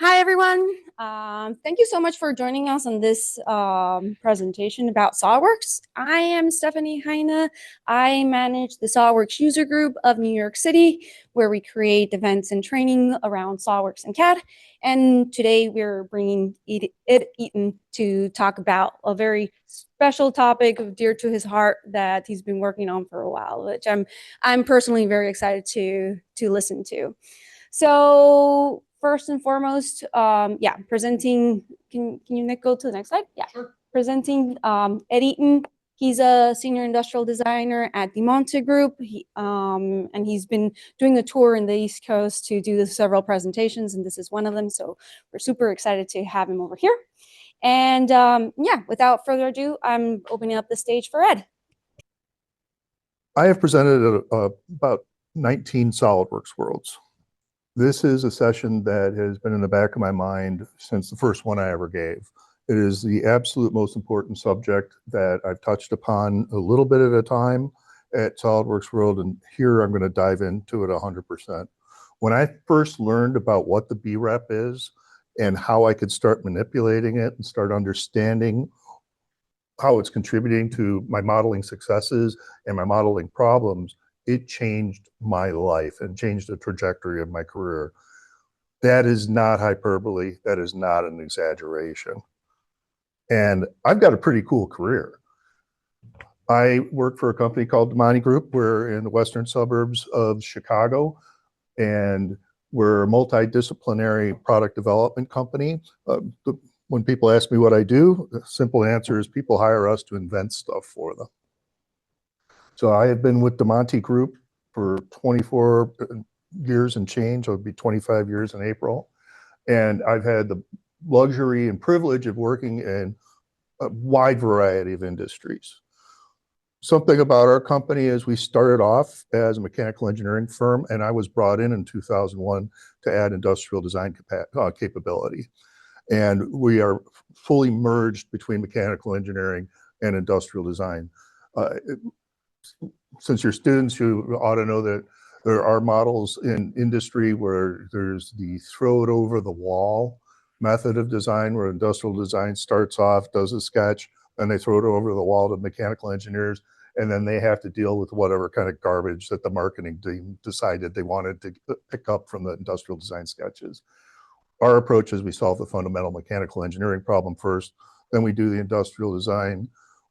Hi, everyone. Thank you so much for joining us on this presentation about SOLIDWORKS. I am Stephanie Heine. I manage the SOLIDWORKS user group of New York City, where we create events and training around SOLIDWORKS and CAD. And today we're bringing Eaton to talk about a very special topic dear to his heart that he's been working on for a while, which I'm personally very excited to listen to. So first and foremost, presenting, can you Nick go to the next slide? Yeah, sure. Presenting Ed Eaton. He's a senior industrial designer at the Monte Group, and he's been doing a tour in the East Coast to do several presentations, and this is one of them, so we're super excited to have him over here. And without further ado, I'm opening up the stage for Ed. I have presented about 19 SOLIDWORKS worlds. This is a session that has been in the back of my mind since the first one I ever gave. It is the absolute most important subject that I've touched upon a little bit at a time at SOLIDWORKS World, and here I'm going to dive into it 100%. When I first learned about what the BREP is and how I could start manipulating it and start understanding how it's contributing to my modeling successes and my modeling problems, it changed my life and changed the trajectory of my career. That is not hyperbole. That is not an exaggeration. And I've got a pretty cool career. I work for a company called Monte Group. We're in the western suburbs of Chicago, and we're a multidisciplinary product development company. When people ask me what I do, the simple answer is people hire us to invent stuff for them. So I have been with the Monte Group for 24 years and change. It'll be 25 years in April. And I've had the luxury and privilege of working in a wide variety of industries. Something about our company is we started off as a mechanical engineering firm, and I was brought in 2001 to add industrial design capability. And we are fully merged between mechanical engineering and industrial design. Since you're students, you ought to know that there are models in industry where there's the throw it over the wall method of design, where industrial design starts off, does a sketch, and they throw it over the wall to mechanical engineers, and then they have to deal with whatever kind of garbage that the marketing team decided they wanted to pick up from the industrial design sketches. Our approach is we solve the fundamental mechanical engineering problem first, then we do the industrial design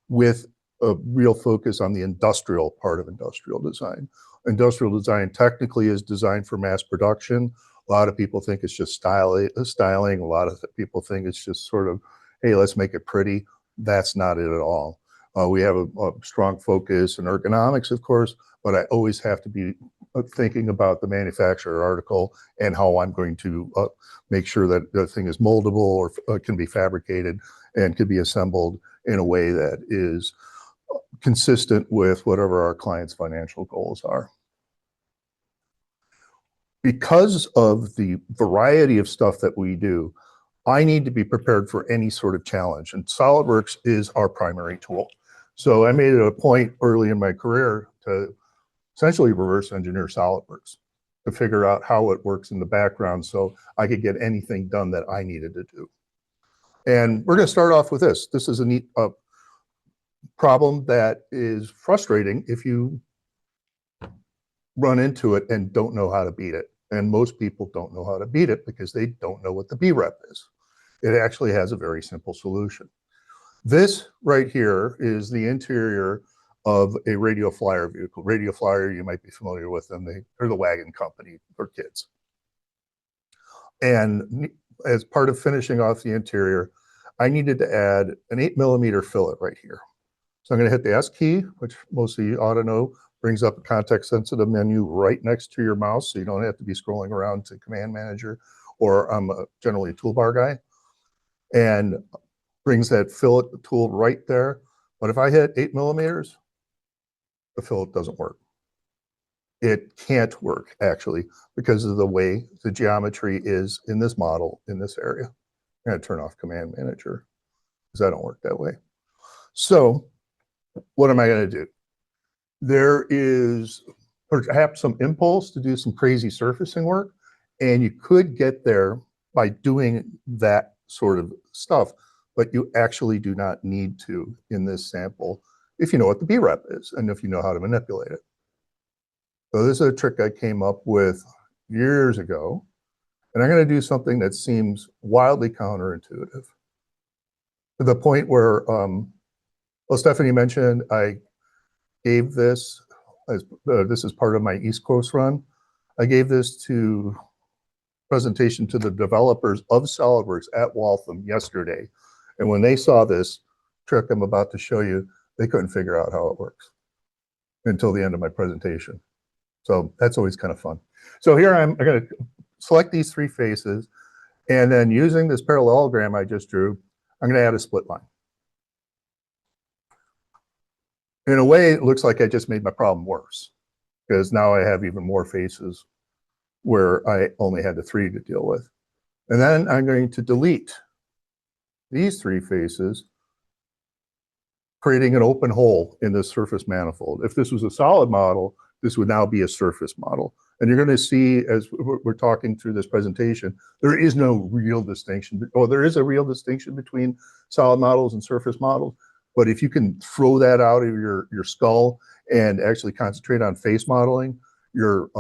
with a real focus on the industrial part of industrial design. Industrial design technically is designed for mass production. A lot of people think it's just styling. A lot of people think it's just sort of, hey, let's make it pretty. That's not it at all. We have a strong focus in ergonomics, of course, but I always have to be thinking about the manufacturer article and how I'm going to make sure that the thing is moldable or can be fabricated and can be assembled in a way that is consistent with whatever our clients' financial goals are. Because of the variety of stuff that we do, I need to be prepared for any sort of challenge, and SOLIDWORKS is our primary tool. So I made it a point early in my career to essentially reverse engineer SOLIDWORKS to figure out how it works in the background so I could get anything done that I needed to do. And we're going to start off with this. This is a neat problem that is frustrating if you run into it and don't know how to beat it. And most people don't know how to beat it because they don't know what the BREP is. It actually has a very simple solution. This right here is the interior of a radio flyer vehicle. Radio flyer, you might be familiar with them. They're the wagon company for kids. And as part of finishing off the interior, I needed to add an 8mm fillet right here. So I'm going to hit the S key, which most of you ought to know, brings up a context-sensitive menu right next to your mouse, so you don't have to be scrolling around to Command Manager, or I'm generally a toolbar guy, and brings that fillet tool right there. But if I hit 8mm, the fillet doesn't work. It can't work, actually, because of the way the geometry is in this model in this area. I'm going to turn off Command Manager because I don't work that way. So what am I going to do? there is perhaps some impulse to do some crazy surfacing work, and you could get there by doing that sort of stuff, but you actually do not need to in this sample if you know what the BREP is and if you know how to manipulate it. So this is a trick I came up with years ago, and I'm going to do something that seems wildly counterintuitive to the point where, well, Stephanie mentioned I gave this as this is part of my East Coast run. I gave this to presentation to the developers of SolidWorks at Waltham yesterday. And when they saw this trick I'm about to show you, they couldn't figure out how it works until the end of my presentation. So that's always kind of fun. So here I'm going to select these three faces, and then using this parallelogram I just drew, I'm going to add a split line. In a way, it looks like I just made my problem worse, because now I have even more faces where I only had the three to deal with. And then I'm going to delete these three faces, creating an open hole in this surface manifold. If this was a solid model, this would now be a surface model. And you're going to see, as we're talking through this presentation, there is no real distinction. Or there is a real distinction between solid models and surface models. But if you can throw that out of your skull and actually concentrate on face modeling, your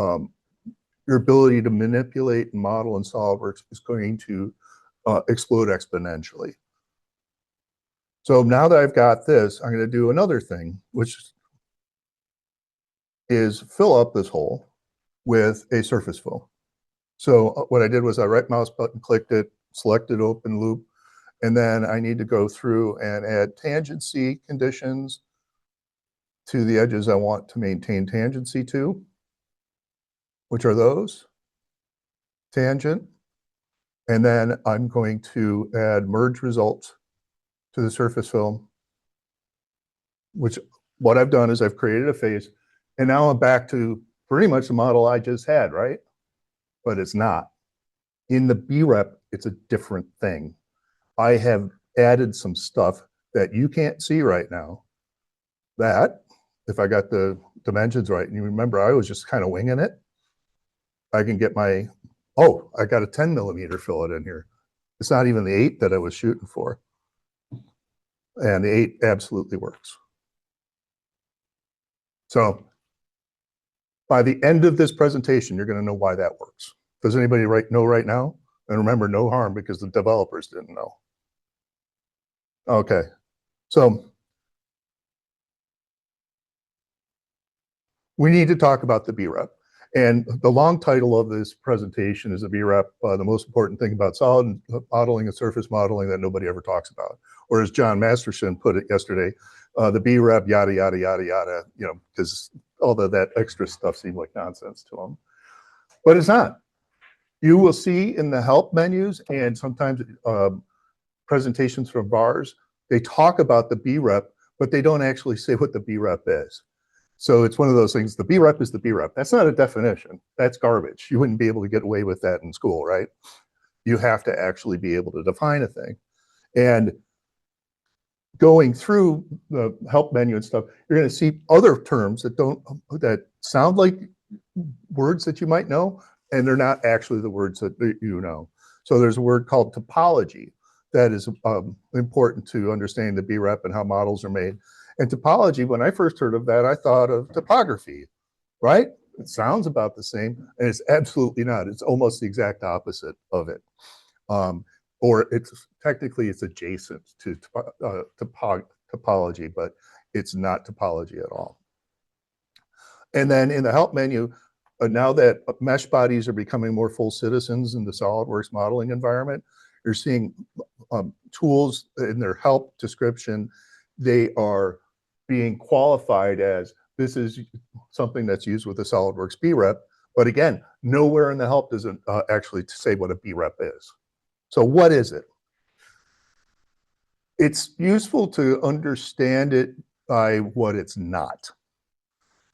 ability to manipulate and model in SolidWorks is going to explode exponentially. So now that I've got this, I'm going to do another thing, which is fill up this hole with a surface fill. So what I did was I right mouse button clicked it, selected open loop, and then I need to go through and add tangency conditions to the edges I want to maintain tangency to, which are those, tangent, and then I'm going to add merge results to the surface fill, which what I've done is I've created a face, and now I'm back to pretty much the model I just had, right? But it's not. In the BREP, it's a different thing. I have added some stuff that you can't see right now that, if I got the dimensions right, and you remember I was just kind of winging it, I can get my, oh, I got a 10 millimeter fillet in here. It's not even the 8 that I was shooting for. And the 8 absolutely works. So by the end of this presentation, you're going to know why that works. Does anybody know right now? And remember, no harm, because the developers didn't know. Okay, so we need to talk about the BREP. And the long title of this presentation is the BREP, the most important thing about solid modeling and surface modeling that nobody ever talks about. Or as John Masterson put it yesterday, the BREP, yada, yada, yada, yada, you know, because all of that extra stuff seemed like nonsense to him. But it's not. You will see in the help menus and sometimes presentations from VARs, they talk about the BREP, but they don't actually say what the BREP is. So it's one of those things, the BREP is the BREP. That's not a definition. That's garbage. You wouldn't be able to get away with that in school, right? You have to actually be able to define a thing. And going through the help menu and stuff, you're going to see other terms that sound like words that you might know, and they're not actually the words that you know. So there's a word called topology that is important to understanding the BREP and how models are made. And topology, when I first heard of that, I thought of topography, right? It sounds about the same, and it's absolutely not. It's almost the exact opposite of it. Or it's technically it's adjacent to topology, but it's not topology at all. And then in the help menu, now that mesh bodies are becoming more full citizens in the SolidWorks modeling environment, you're seeing tools in their help description. They are being qualified as this is something that's used with the SolidWorks BREP. But again, nowhere in the help does it actually say what a BREP is. So what is it? It's useful to understand it by what it's not.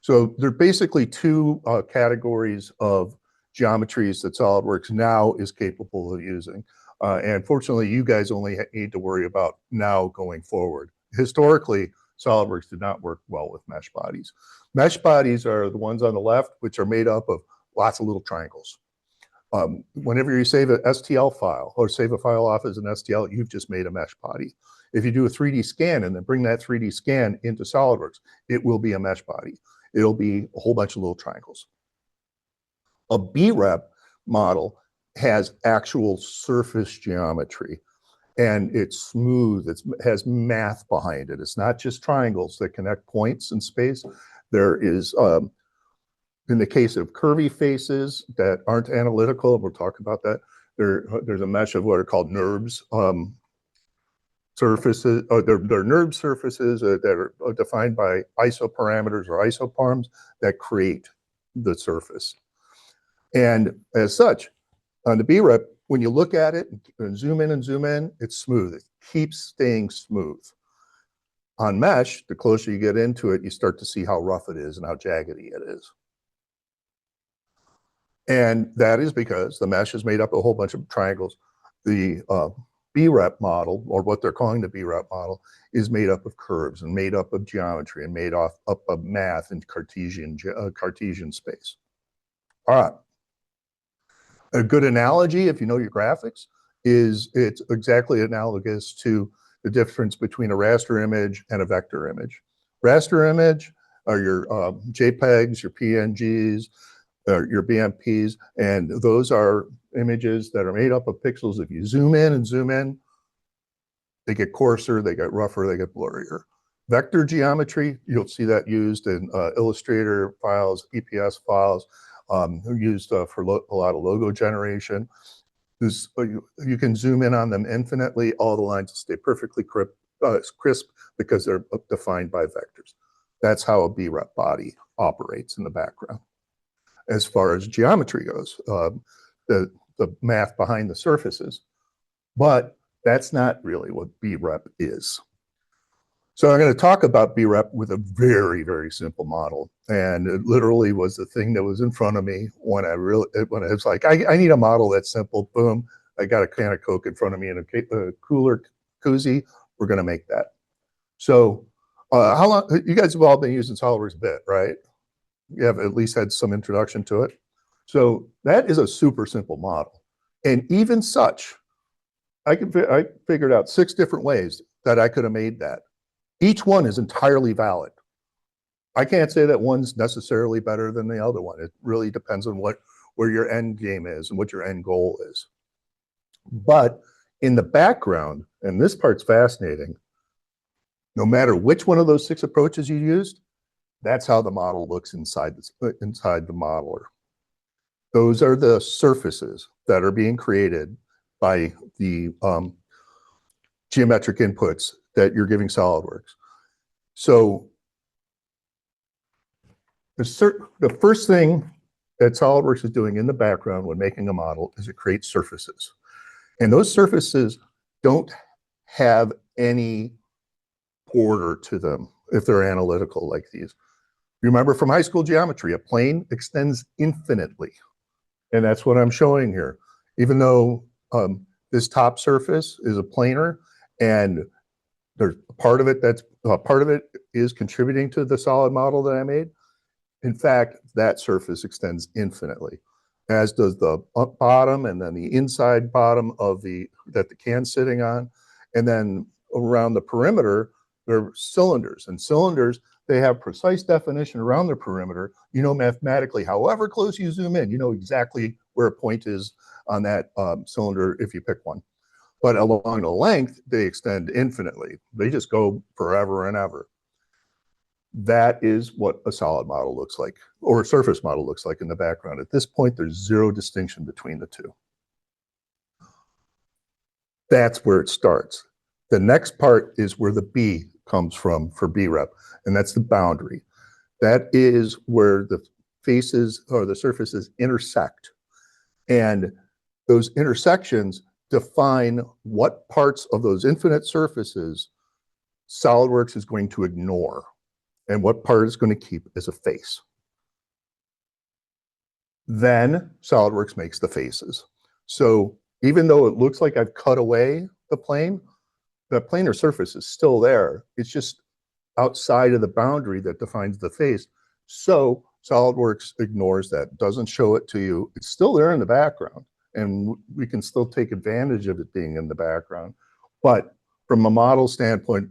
So there are basically two categories of geometries that SolidWorks now is capable of using. And fortunately, you guys only need to worry about now going forward. Historically, SOLIDWORKS did not work well with mesh bodies. Mesh bodies are the ones on the left, which are made up of lots of little triangles. Whenever you save an STL file or save a file off as an STL, you've just made a mesh body. If you do a 3D scan and then bring that 3D scan into SOLIDWORKS, it will be a mesh body. It'll be a whole bunch of little triangles. A BREP model has actual surface geometry, and it's smooth. It has math behind it. It's not just triangles that connect points in space. There is, in the case of curvy faces that aren't analytical, we'll talk about that, there's a mesh of what are called NURBS surfaces, or they're NURBS surfaces that are defined by isoparameters or isoparms that create the surface. And as such, on the BREP, when you look at it and zoom in, it's smooth. It keeps staying smooth. On mesh, the closer you get into it, you start to see how rough it is and how jaggedy it is. And that is because the mesh is made up of a whole bunch of triangles. The BREP model, or what they're calling the BREP model, is made up of curves and made up of geometry and made up of math and Cartesian space. All right. A good analogy, if you know your graphics, is it's exactly analogous to the difference between a raster image and a vector image. Raster image are your JPEGs, your PNGs, your BMPs, and those are images that are made up of pixels. If you zoom in, they get coarser, they get rougher, they get blurrier. Vector geometry, you'll see that used in Illustrator files, EPS files, used for a lot of logo generation. You can zoom in on them infinitely. All the lines will stay perfectly crisp because they're defined by vectors. That's how a BREP body operates in the background. As far as geometry goes, the math behind the surfaces, but that's not really what BREP is. So I'm going to talk about BREP with a very, very simple model. And it literally was the thing that was in front of me when I was like, I need a model that's simple. Boom, I got a can of Coke in front of me and a cooler koozie. We're going to make that. So how long, you guys have all been using SOLIDWORKS a bit, right? You have at least had some introduction to it. So that is a super simple model. And even such, I figured out 6 different ways that I could have made that. Each one is entirely valid. I can't say that one's necessarily better than the other one. It really depends on where your end game is and what your end goal is. But in the background, and this part's fascinating, no matter which one of those 6 approaches you used, that's how the model looks inside the modeler. Those are the surfaces that are being created by the geometric inputs that you're giving SOLIDWORKS. So the first thing that SOLIDWORKS is doing in the background when making a model is it creates surfaces. And those surfaces don't have any order to them if they're analytical like these. Remember from high school geometry, a plane extends infinitely. And that's what I'm showing here. Even though this top surface is a planar and there's part of it is contributing to the solid model that I made. In fact, that surface extends infinitely, as does the bottom and then the inside bottom of that the can's sitting on. And then around the perimeter, there are cylinders. And cylinders, they have precise definition around their perimeter. You know mathematically, however close you zoom in, you know exactly where a point is on that cylinder if you pick one. But along the length, they extend infinitely. They just go forever and ever. That is what a solid model looks like, or a surface model looks like in the background. At this point, there's 0 distinction between the two. That's where it starts. The next part is where the B comes from for BREP, and that's the boundary. That is where the faces or the surfaces intersect. And those intersections define what parts of those infinite surfaces SOLIDWORKS is going to ignore and what part is going to keep as a face. Then SOLIDWORKS makes the faces. So even though it looks like I've cut away the plane, the planar surface is still there. It's just outside of the boundary that defines the face. So SOLIDWORKS ignores that, doesn't show it to you. It's still there in the background, and we can still take advantage of it being in the background. But from a model standpoint,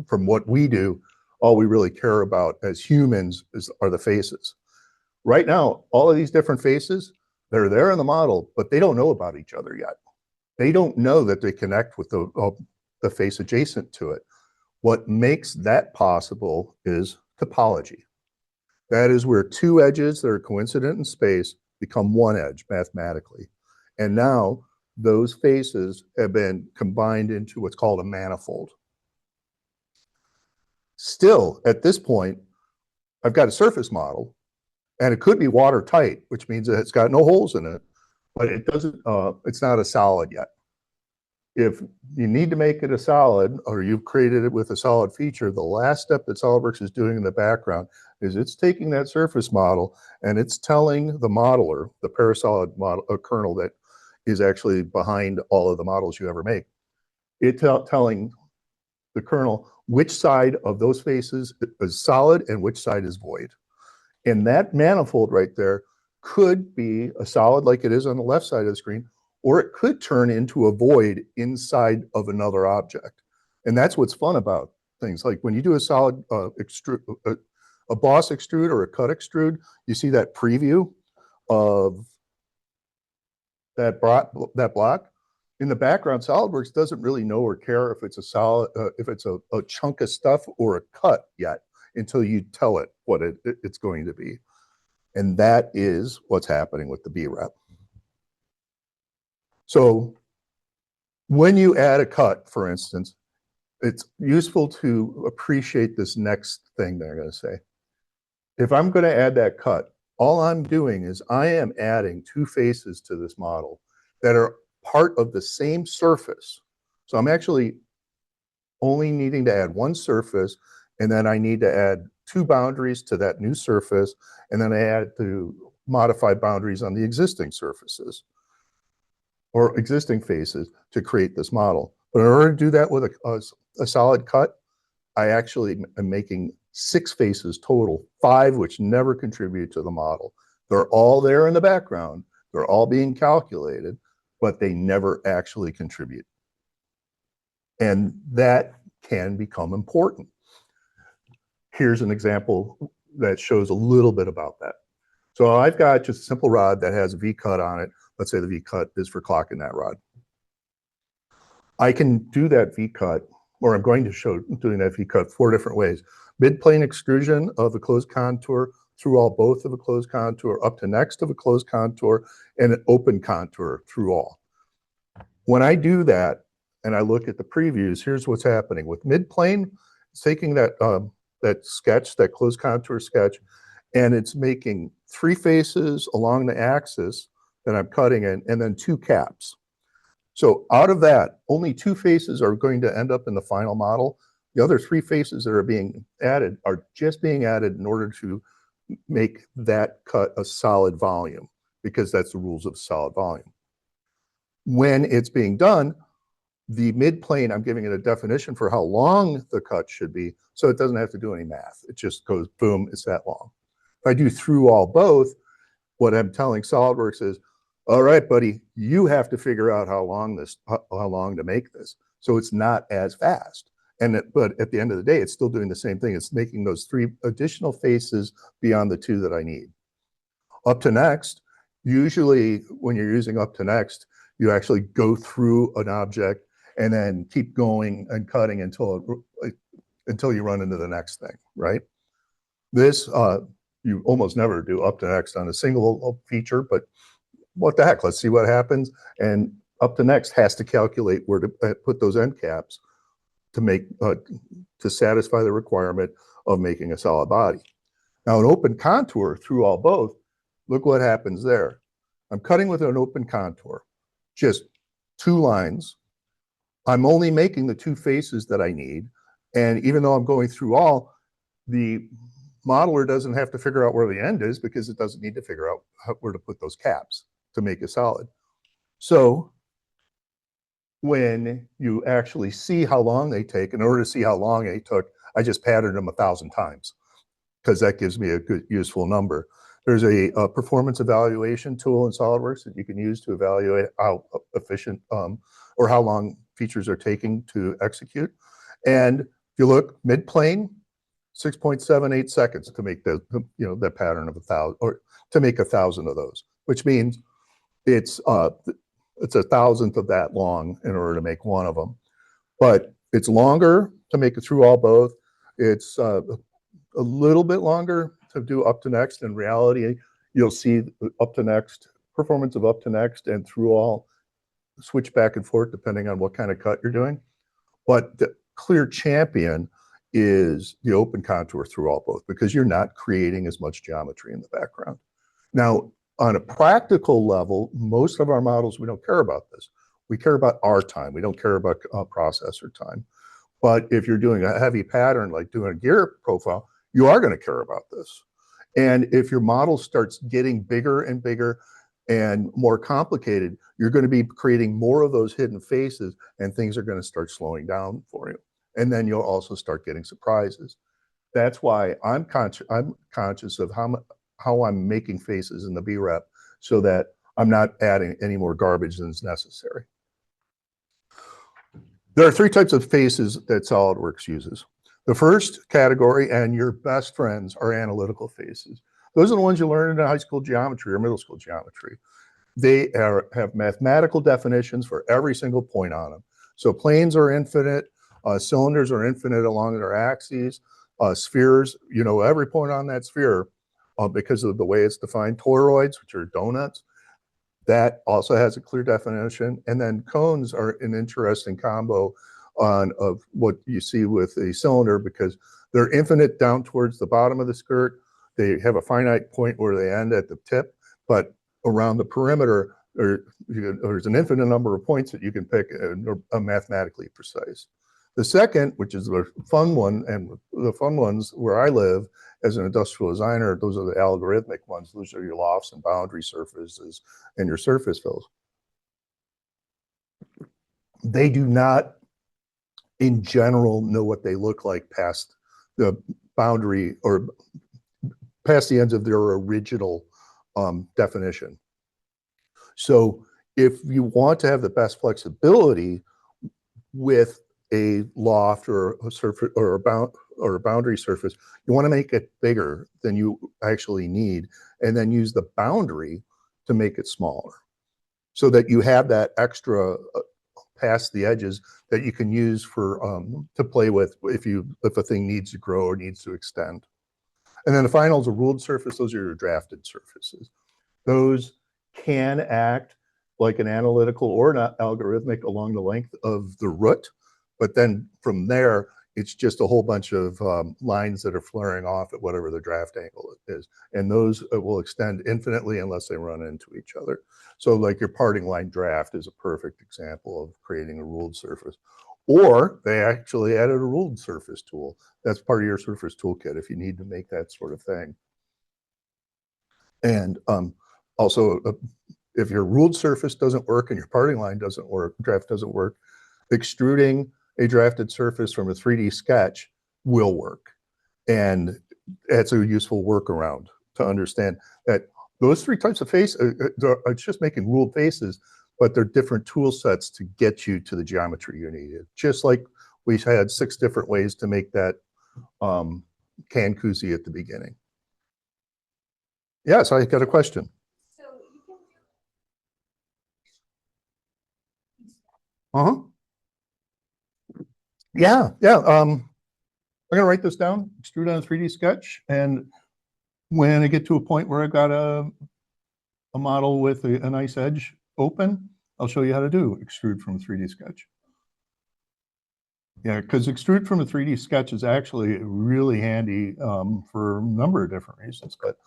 from what we do, all we really care about as humans are the faces. Right now, all of these different faces, they're there in the model, but they don't know about each other yet. They don't know that they connect with the face adjacent to it. What makes that possible is topology. That is where two edges that are coincident in space become one edge mathematically. And now those faces have been combined into what's called a manifold. Still, at this point, I've got a surface model, and it could be watertight, which means that it's got no holes in it, but it doesn't, it's not a solid yet. If you need to make it a solid, or you've created it with a solid feature, the last step that SOLIDWORKS is doing in the background is it's taking that surface model and it's telling the modeler, the parasolid model, a kernel that is actually behind all of the models you ever make, it's telling the kernel which side of those faces is solid and which side is void. And that manifold right there could be a solid like it is on the left side of the screen, or it could turn into a void inside of another object. And that's what's fun about things. Like when you do a solid a boss extrude or a cut extrude, you see that preview of that block. In the background, SOLIDWORKS doesn't really know or care if it's a solid, if it's a chunk of stuff or a cut yet, until you tell it what it's going to be. And that is what's happening with the BREP. So when you add a cut, for instance, it's useful to appreciate this next thing they're going to say. If I'm going to add that cut, all I'm doing is I am adding two faces to this model that are part of the same surface. So I'm actually only needing to add one surface, and then I need to add two boundaries to that new surface, and then I add to modify boundaries on the existing surfaces or existing faces to create this model. But in order to do that with a solid cut, I actually am making 6 faces total, 5 which never contribute to the model. They're all there in the background. They're all being calculated, but they never actually contribute. And that can become important. Here's an example that shows a little bit about that. So I've got just a simple rod that has a V-cut on it. Let's say the V-cut is for clocking that rod. I can do that V-cut, or I'm going to show doing that V-cut 4 different ways. Mid-plane extrusion of a closed contour, through all both of a closed contour, up to next of a closed contour, and an open contour through all. When I do that, and I look at the previews, here's what's happening. With mid-plane, it's taking that, that sketch, that closed contour sketch, and it's making 3 faces along the axis that I'm cutting in, and then 2 caps. So out of that, only 2 faces are going to end up in the final model. The other 3 faces that are being added are just being added in order to make that cut a solid volume, because that's the rules of solid volume. When it's being done, the mid-plane, I'm giving it a definition for how long the cut should be, so it doesn't have to do any math. It just goes, boom, it's that long. If I do through all both, what I'm telling SOLIDWORKS is, all right, buddy, you have to figure out how long to make this. So it's not as fast. But at the end of the day, it's still doing the same thing. It's making those 3 additional faces beyond the 2 that I need. Up to next, usually when you're using up to next, you actually go through an object and then keep going and cutting until you run into the next thing, right? This, you almost never do up to next on a single feature, but what the heck, let's see what happens. And up to next has to calculate where to put those end caps to make, to satisfy the requirement of making a solid body. Now an open contour through all both, look what happens there. I'm cutting with an open contour, just 2 lines. I'm only making the 2 faces that I need. And even though I'm going through all, the modeler doesn't have to figure out where the end is, because it doesn't need to figure out where to put those caps to make a solid. So when you actually see how long they take, in order to see how long they took, I just patterned them 1,000 times because that gives me a good useful number. There's a performance evaluation tool in SOLIDWORKS that you can use to evaluate how efficient or how long features are taking to execute. And if you look mid-plane, 6.78 seconds to make the that pattern of 1,000, or to make 1,000 of those, which means it's a 1,000th of that long in order to make one of them. But it's longer to make it through all both. It's a little bit longer to do up to next. In reality, you'll see up to next, performance of up to next and through all switch back and forth depending on what kind of cut you're doing. But the clear champion is the open contour through all both, because you're not creating as much geometry in the background. Now, on a practical level, most of our models, we don't care about this. We care about our time. We don't care about processor time. But if you're doing a heavy pattern, like doing a gear profile, you are going to care about this. And if your model starts getting bigger and bigger and more complicated, you're going to be creating more of those hidden faces, and things are going to start slowing down for you. And then you'll also start getting surprises. That's why I'm conscious of how I'm making faces in the BREP, so that I'm not adding any more garbage than is necessary. There are 3 types of faces that SOLIDWORKS uses. The first category, and your best friends, are analytical faces. Those are the ones you learn in high school geometry or middle school geometry. They have mathematical definitions for every single point on them. So planes are infinite, cylinders are infinite along their axes, spheres, every point on that sphere, because of the way it's defined. Toroids, which are donuts, that also has a clear definition. And then cones are an interesting combo of what you see with a cylinder, because they're infinite down towards the bottom of the skirt. They have a finite point where they end at the tip, but around the perimeter, there's an infinite number of points that you can pick and are mathematically precise. The second, which is the fun one, and the fun ones where I live as an industrial designer, those are the algorithmic ones. Those are your lofts and boundary surfaces and your surface fills. They do not, in general, know what they look like past the boundary or past the ends of their original definition. So if you want to have the best flexibility with a loft or a surface or a boundary surface, you want to make it bigger than you actually need, and then use the boundary to make it smaller, so that you have that extra past the edges that you can use for to play with if a thing needs to grow or needs to extend. And then the final is a ruled surface. Those are your drafted surfaces. Those can act like an analytical or an algorithmic along the length of the root, but then from there, it's just a whole bunch of lines that are flaring off at whatever the draft angle is. And those will extend infinitely unless they run into each other. So like your parting line draft is a perfect example of creating a ruled surface. Or they actually added a ruled surface tool. That's part of your surface toolkit if you need to make that sort of thing. And also, if your ruled surface doesn't work and your parting line doesn't work, draft doesn't work, extruding a drafted surface from a 3D sketch will work. And that's a useful workaround to understand that those 3 types of face are just making ruled faces, but they're different tool sets to get you to the geometry you needed. Just like we had 6 different ways to make that can koozie at the beginning. Yes, I got a question. So you can Yeah. I'm gonna write this down, extrude on a 3D sketch, and when I get to a point where I've got a model with a nice edge open, I'll show you how to do extrude from a 3D sketch. Yeah, because extrude from a 3D sketch is actually really handy for a number of different reasons, but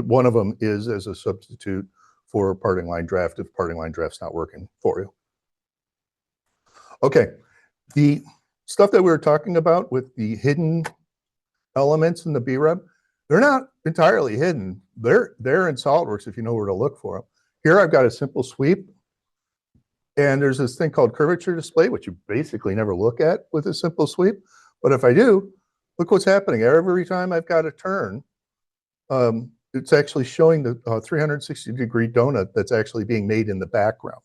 one of them is as a substitute for parting line draft if parting line draft's not working for you. Okay, the stuff that we were talking about with the hidden elements in the BREP, they're not entirely hidden. They're in SOLIDWORKS if you know where to look for them. Here I've got a simple sweep, and there's this thing called curvature display, which you basically never look at with a simple sweep. But if I do, look what's happening. Every time I've got a turn, it's actually showing the 360-degree donut that's actually being made in the background.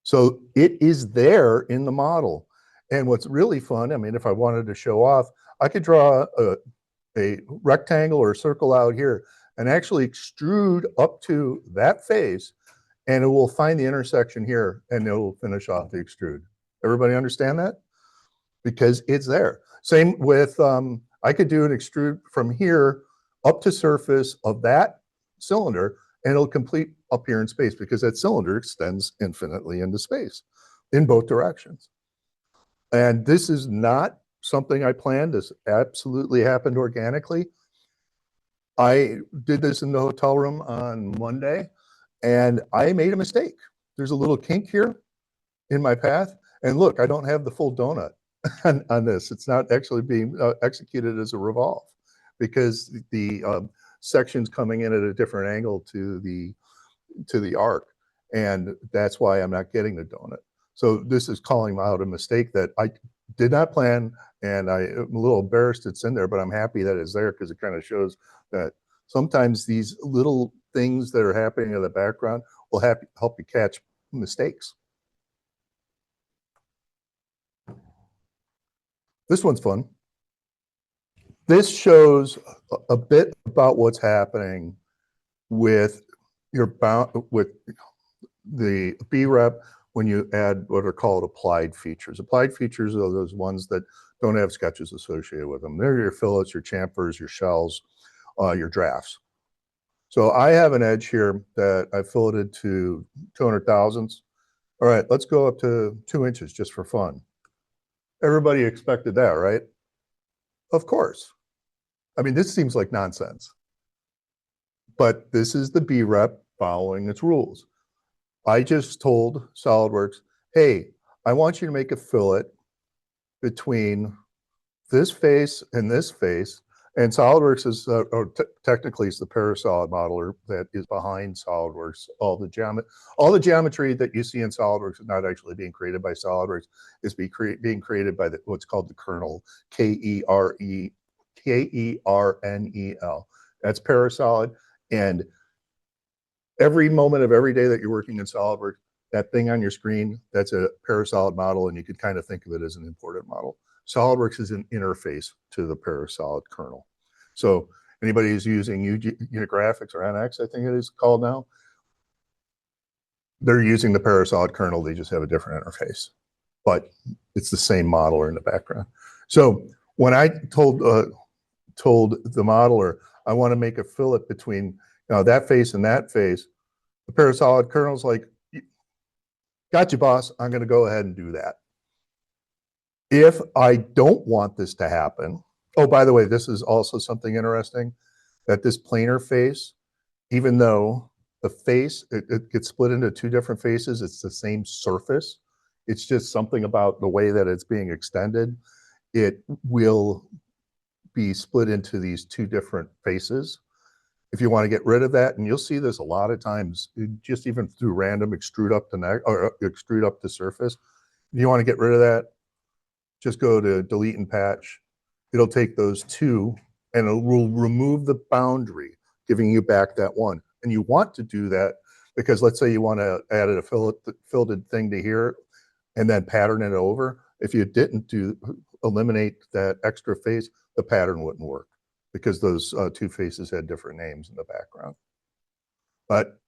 So it is there in the model. And what's really fun, I mean, if I wanted to show off, I could draw a rectangle or a circle out here and actually extrude up to that face, and it will find the intersection here and it will finish off the extrude. Everybody understand that? Because it's there. Same with, I could do an extrude from here up to surface of that cylinder, and it'll complete up here in space because that cylinder extends infinitely into space in both directions. And this is not something I planned. This absolutely happened organically. I did this in the hotel room on Monday, and I made a mistake. There's a little kink here in my path. And look, I don't have the full donut on this. It's not actually being executed as a revolve because the section's coming in at a different angle to the arc. And that's why I'm not getting the donut. So this is calling out a mistake that I did not plan, and I'm a little embarrassed it's in there, but I'm happy that it's there because it kind of shows that sometimes these little things that are happening in the background will help you catch mistakes. This one's fun. This shows a bit about what's happening with with the BREP when you add what are called applied features. Applied features are those ones that don't have sketches associated with them. They're your fillets, your chamfers, your shells, your drafts. So I have an edge here that I filleted to 200 thousandths. All right, let's go up to 2 inches just for fun. Everybody expected that, right? Of course. I mean, this seems like nonsense. But this is the BREP following its rules. I just told SOLIDWORKS, hey, I want you to make a fillet between this face and this face. And SOLIDWORKS is, technically it's the Parasolid modeler that is behind SOLIDWORKS. All the geometry that you see in SOLIDWORKS is not actually being created by SOLIDWORKS. It's being created by what's called the kernel, K-E-R-N-E-L. That's Parasolid. And every moment of every day that you're working in SOLIDWORKS, that thing on your screen, that's a Parasolid model, and you could kind of think of it as an imported model. SOLIDWORKS is an interface to the Parasolid kernel. So anybody who's using Unit Graphics or NX, I think it is called now, they're using the Parasolid kernel. They just have a different interface, but it's the same modeler in the background. So when I told the modeler, I want to make a fillet between that face and that face, the Parasolid kernel's like, got you, boss. I'm going to go ahead and do that. If I don't want this to happen, oh, by the way, this is also something interesting, that this planar face, even though the face, it gets split into two different faces, it's the same surface. It's just something about the way that it's being extended. It will be split into these two different faces. If you want to get rid of that, and you'll see this a lot of times, just even through random extrude up to neck or extrude up to surface. If you want to get rid of that, just go to delete and patch. It'll take those two and it will remove the boundary, giving you back that one. And you want to do that because let's say you want to add a filled thing to here and then pattern it over. If you didn't eliminate that extra face, the pattern wouldn't work because those two faces had different names in the background. But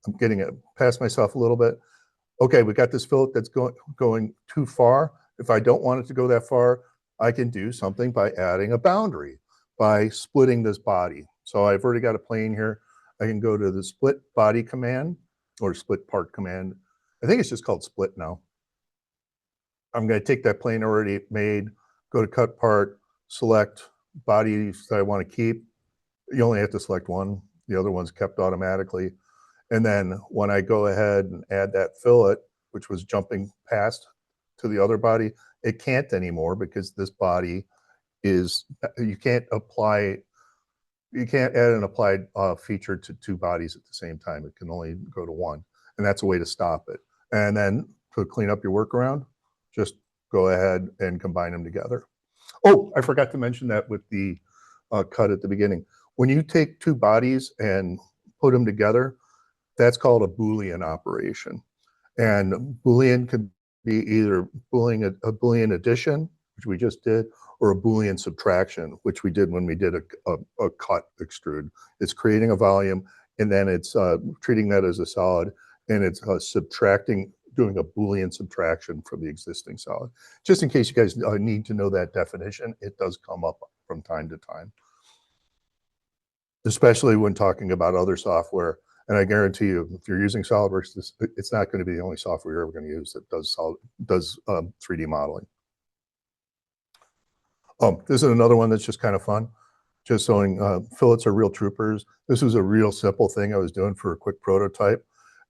I'm getting past myself a little bit. Okay, we got this fillet that's going too far. If I don't want it to go that far, I can do something by adding a boundary, by splitting this body. So I've already got a plane here. I can go to the split body command or split part command. I think it's just called split now. I'm going to take that plane already made, go to cut part, select bodies that I want to keep. You only have to select one. The other one's kept automatically. And then when I go ahead and add that fillet, which was jumping past to the other body, it can't anymore because this body is, you can't add an applied feature to two bodies at the same time. It can only go to one, and that's a way to stop it. And then to clean up your workaround, just go ahead and combine them together. Oh, I forgot to mention that with the cut at the beginning. When you take two bodies and put them together, that's called a Boolean operation. And Boolean could be either a Boolean addition, which we just did, or a Boolean subtraction, which we did when we did a cut extrude. It's creating a volume, and then it's treating that as a solid, and it's subtracting, doing a Boolean subtraction from the existing solid. Just in case you guys need to know that definition, it does come up from time to time, especially when talking about other software. And I guarantee you, if you're using SOLIDWORks, it's not going to be the only software you're ever going to use that does 3D modeling. This is another one that's just kind of fun. Just showing fillets are real troopers. This was a real simple thing I was doing for a quick prototype.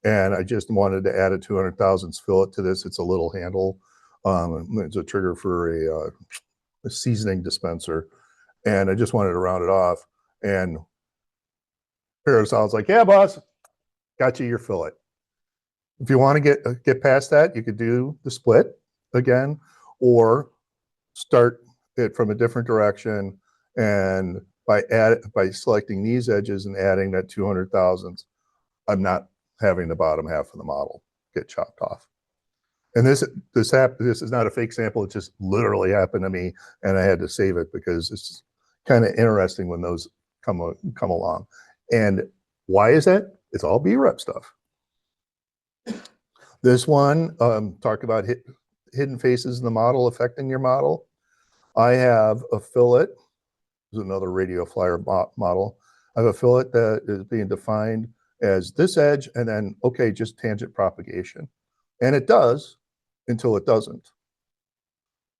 And I just wanted to add a 200,000 fillet to this. It's a little handle. It's a trigger for a seasoning dispenser. And I just wanted to round it off. And Parasolid's like, yeah, boss, got you your fillet. If you want to get past that, you could do the split again, or start it from a different direction, and by selecting these edges and adding that 200,000, I'm not having the bottom half of the model get chopped off. And this is not a fake sample. It just literally happened to me, and I had to save it because it's kind of interesting when those come along. And why is that? It's all BREP stuff. This one talked about hidden faces in the model affecting your model. I have a fillet. This is another radio flyer model. I have a fillet that is being defined as this edge, and then, okay, just tangent propagation. And it does until it doesn't.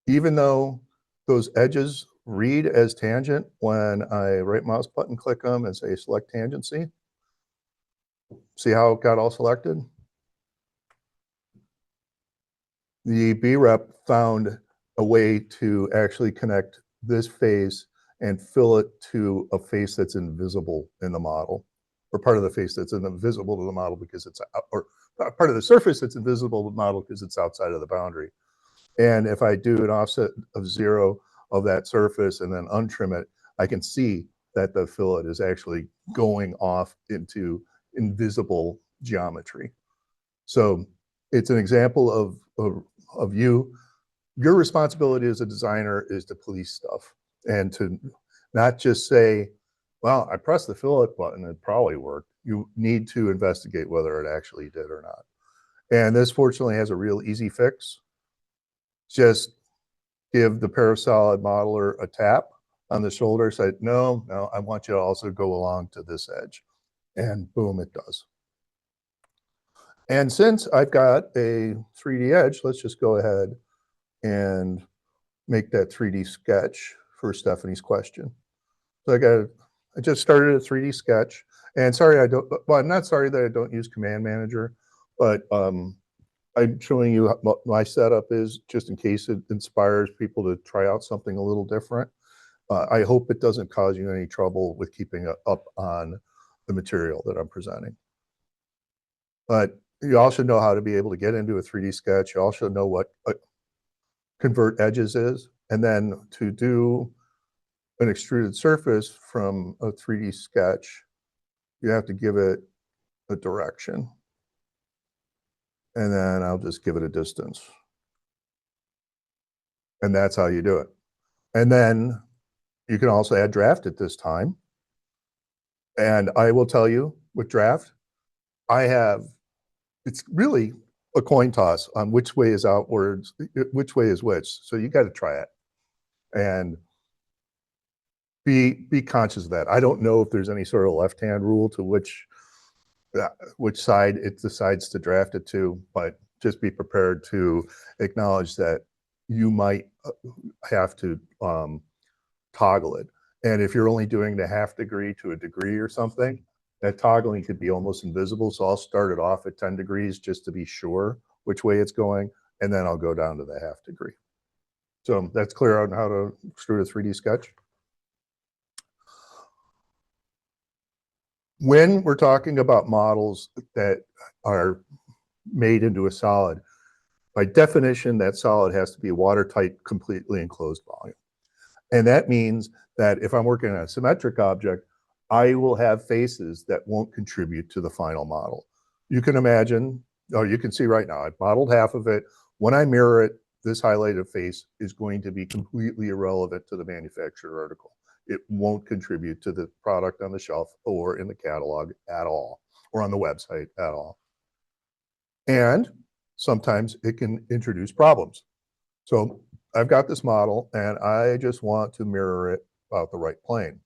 Even though those edges read as tangent when I right mouse button click them and say select tangency. See how it got all selected? The BREP found a way to actually connect this face and fill it to a face that's invisible in the model, or part of the face that's invisible to the model because it's out, or part of the surface that's invisible to the model because it's outside of the boundary. And if I do an offset of 0 of that surface and then untrim it, I can see that the fillet is actually going off into invisible geometry. So it's an example of your responsibility as a designer is to police stuff and to not just say, well, I pressed the fillet button, it probably worked. You need to investigate whether it actually did or not. And this fortunately has a real easy fix. Just give the Parasolid modeler a tap on the shoulder, say, no, I want you to also go along to this edge. And boom, it does. And since I've got a 3D edge, let's just go ahead and make that 3D sketch for Stephanie's question. So I just started a 3D sketch, and sorry, I'm not sorry that I don't use Command Manager, but I'm showing you what my setup is just in case it inspires people to try out something a little different. I hope it doesn't cause you any trouble with keeping up on the material that I'm presenting. But you all should know how to be able to get into a 3D sketch. You all should know what convert edges is, and then to do an extruded surface from a 3D sketch, you have to give it a direction. And then I'll just give it a distance. And that's how you do it. And then you can also add draft at this time. And I will tell you with draft, it's really a coin toss on which way is outwards, which way is which. So you got to try it and be conscious of that. I don't know if there's any sort of left-hand rule to which side it decides to draft it to, but just be prepared to acknowledge that you might have to toggle it. And if you're only doing the ½ degree to a degree or something, that toggling could be almost invisible. So I'll start it off at 10 degrees just to be sure which way it's going, and then I'll go down to the ½ degree. So that's clear on how to extrude a 3D sketch. When we're talking about models that are made into a solid, By definition, that solid has to be watertight, completely enclosed volume. And that means that if I'm working on a symmetric object, I will have faces that won't contribute to the final model. You can imagine, oh, you can see right now, I've modeled half of it. When I mirror it, this highlighted face is going to be completely irrelevant to the manufacturer article. It won't contribute to the product on the shelf or in the catalog at all, or on the website at all. And sometimes it can introduce problems. So I've got this model and I just want to mirror it about the right plane.